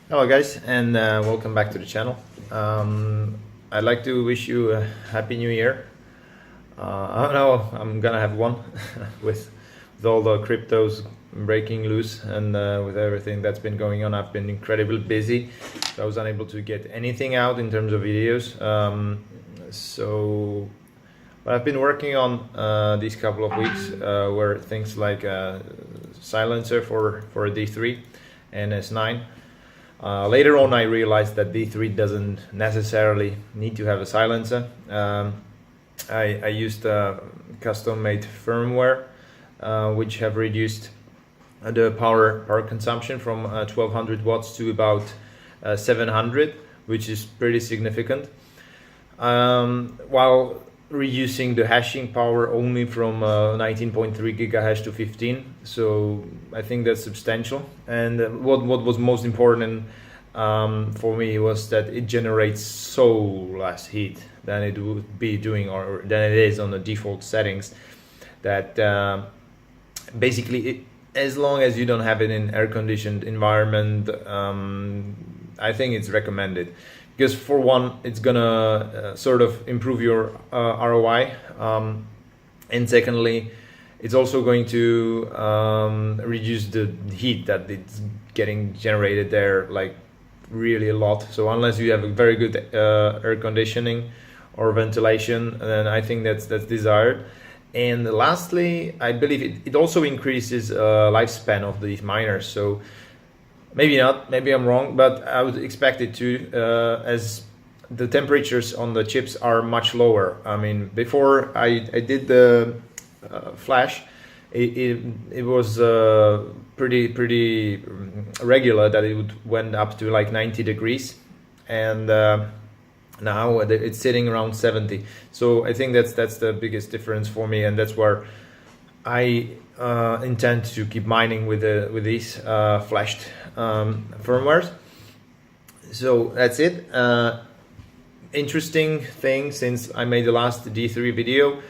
Hello guys, and welcome back to the channel. I'd like to wish you a happy new year. I don't know, I'm gonna have one with all the cryptos breaking loose and with everything that's been going on. I've been incredibly busy, so I was unable to get anything out in terms of videos. But I've been working on these couple of weeks were things like silencer for a D3 and S9. Later on, I realized that D3 doesn't necessarily need to have a silencer. I used custom-made firmware, which have reduced the power consumption from 1200 watts to about 700, which is pretty significant. While reducing the hashing power only from 19.3 gigahash to 15, so I think that's substantial. And what was most important for me was that it generates so less heat than it would be doing or than it is on the default settings, that basically as long as you don't have it in air-conditioned environment, I think it's recommended. Because for one, it's gonna sort of improve your ROI, and secondly, it's also going to reduce the heat that it's getting generated there, like really a lot. So unless you have a very good air conditioning or ventilation, then I think that's desired. And lastly, I believe it also increases lifespan of these miners. So maybe not, maybe I'm wrong, but I would expect it to, as the temperatures on the chips are much lower. I mean, before I did the flash, it was pretty regular that it went up to like 90 degrees, and now it's sitting around 70. So I think that's the biggest difference for me, and that's where I intend to keep mining with these flashed firmwares. So that's it. Interesting thing, since I made the last D3 video,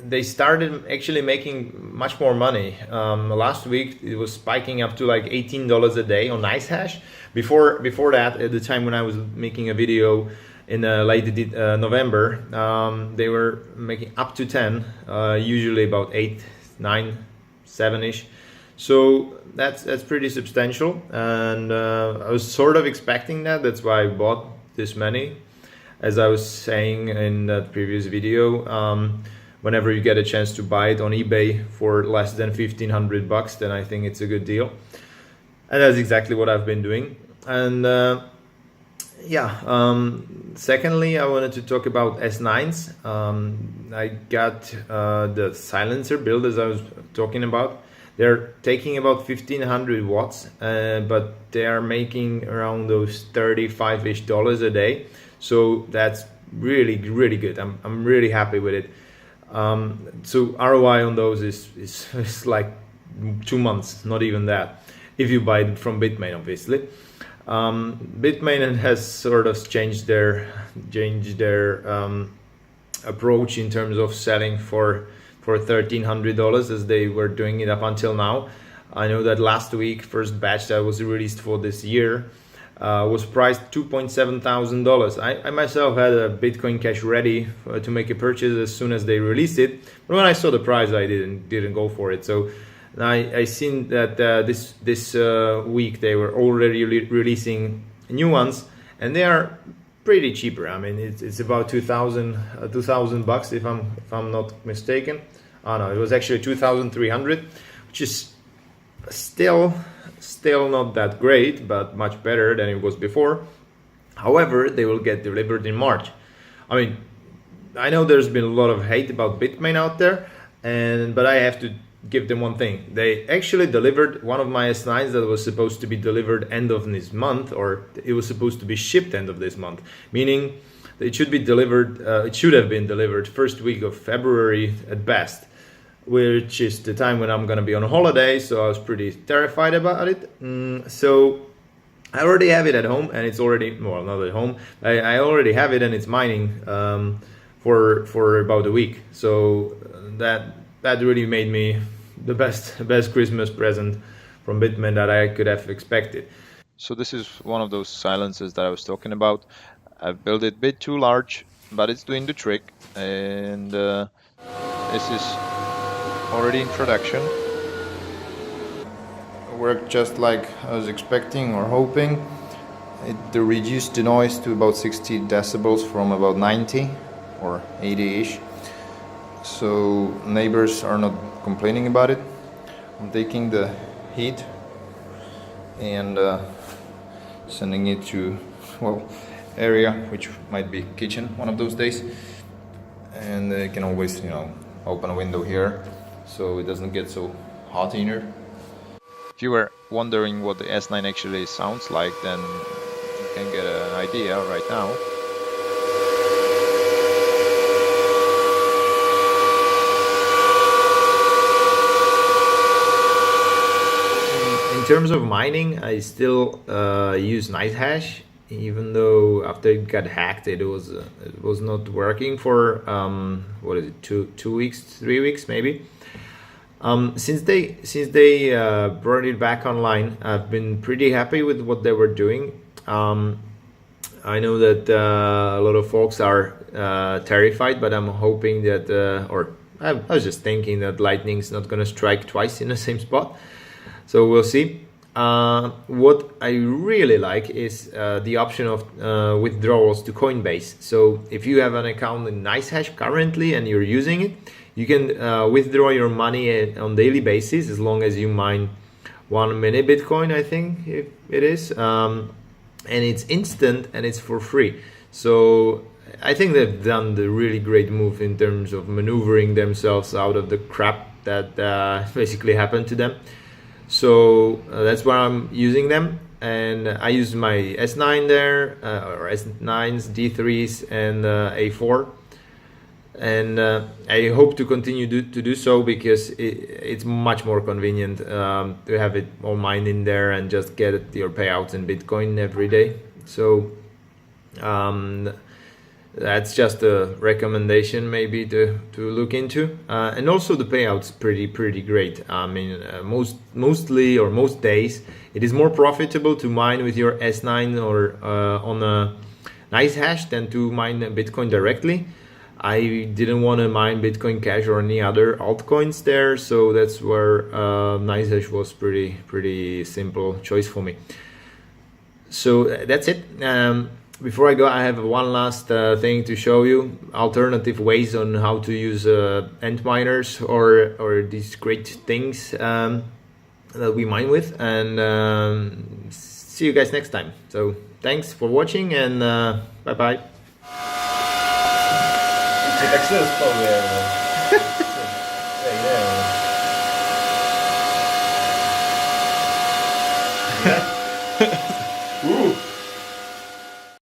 they started actually making much more money. Last week it was spiking up to like $18 a day on NiceHash. Before that, at the time when I was making a video in late November, they were making up to 10, usually about 8, 9, 7-ish. So that's pretty substantial, and I was sort of expecting that. That's why I bought this many. As I was saying in that previous video, whenever you get a chance to buy it on eBay for less than 1,500 bucks, then I think it's a good deal. And that's exactly what I've been doing. And secondly, I wanted to talk about S9s. I got the silencer build, as I was talking about. They're taking about 1,500 watts, but they are making around those $35-ish a day. So that's really good. I'm really happy with it. So ROI on those is like 2 months, not even that, if you buy it from Bitmain, obviously. Bitmain has sort of changed their approach in terms of selling for $1,300 as they were doing it up until now. I know that last week, first batch that was released for this year was priced $2,700. I myself had a Bitcoin Cash ready to make a purchase as soon as they released it, but when I saw the price, I didn't go for it. So I seen that this week they were already releasing new ones, and they are pretty cheaper. I mean, it's about 2,000 bucks if I'm not mistaken. Oh no, it was actually 2,300, which is still not that great, but much better than it was before. However, they will get delivered in March. I mean, I know there's been a lot of hate about Bitmain out there, but I have to give them one thing. They actually delivered one of my S9s that was supposed to be delivered end of this month, or it was supposed to be shipped end of this month, meaning it should be delivered, it should have been delivered first week of February at best, which is the time when I'm gonna be on holiday. So I was pretty terrified about it. So I already have it at home, and it's already, well, not at home, I already have it, and it's mining for about a week. So that really made me the best Christmas present from Bitmain that I could have expected. So this is one of those silencers that I was talking about. I've built it a bit too large, but it's doing the trick. And this is already in production. Worked just like I was expecting or hoping. It reduced the noise to about 60 decibels from about 90 or 80-ish. So neighbors are not complaining about it. I'm taking the heat and sending it to, well, area which might be kitchen one of those days, and you can always, you know, open a window here so it doesn't get so hot in here. If you were wondering what the S9 actually sounds like, then you can get an idea right now. In terms of mining, I still use NiceHash, even though after it got hacked, it was not working for what is it, two weeks, 3 weeks maybe. Since they brought it back online, I've been pretty happy with what they were doing. I know that a lot of folks are terrified, but I'm hoping that, or I was just thinking that lightning's not gonna strike twice in the same spot. So we'll see. What I really like is the option of withdrawals to Coinbase. So if you have an account in NiceHash currently and you're using it, you can withdraw your money on daily basis as long as you mine 1 mini Bitcoin, I think it is. And it's instant and it's for free. So I think they've done the really great move in terms of maneuvering themselves out of the crap that basically happened to them. So that's why I'm using them, and I use my S9 there, or S9s, D3s, and A4, and I hope to continue to do so because it's much more convenient to have it all mined in there and just get your payouts in Bitcoin every day. So that's just a recommendation maybe to look into, and also the payouts pretty great. I mean, mostly or most days it is more profitable to mine with your S9 or on a NiceHash than to mine Bitcoin directly. I didn't want to mine Bitcoin Cash or any other altcoins there, so that's where NiceHash was pretty simple choice for me. So that's it. Before I go, I have one last thing to show you, alternative ways on how to use Antminers or these great things that we mine with, and see you guys next time. So thanks for watching, and bye bye. Tak se rozpaluje. Tak,